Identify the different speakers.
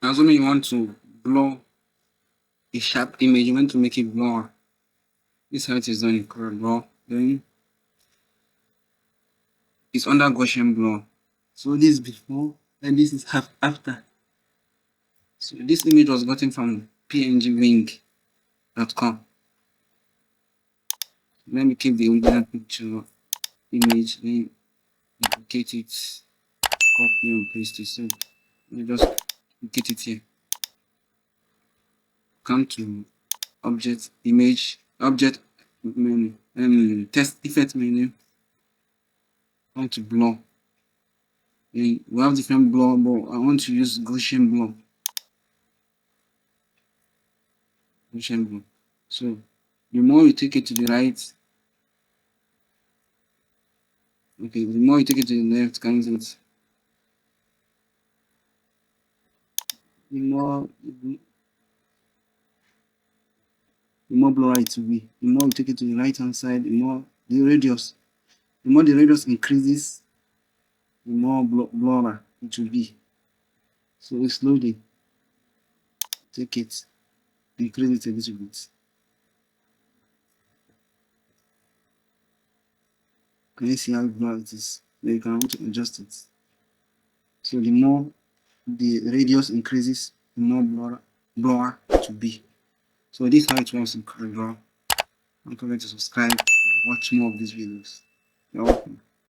Speaker 1: Assuming you want to blur a sharp image, you want to make it blur. This is how it is done in CorelDRAW. Then it's under Gaussian blur. So this is before and this is after. So this image was gotten from pngwing.com. Let me keep the original picture image, then duplicate it, copy and paste it. So you just duplicate it here. Come to object, image, object menu, test effect menu. Come to blur. Then we have different blur, but I want to use Gaussian blur. Gaussian blur. So the more you take it to the right, okay, the more you take it to the left, comes it. The more blurry it will be. The more you take it to the right hand side, the more the radius increases, the more blurry it will be. So we slowly take it, increase it a little bit. Can you see how blurry it is? Then you can want to adjust it. So the more the radius increases, the more blur it will be. So this is how it works in CorelDRAW. Don't forget to subscribe and watch more of these videos. You're welcome.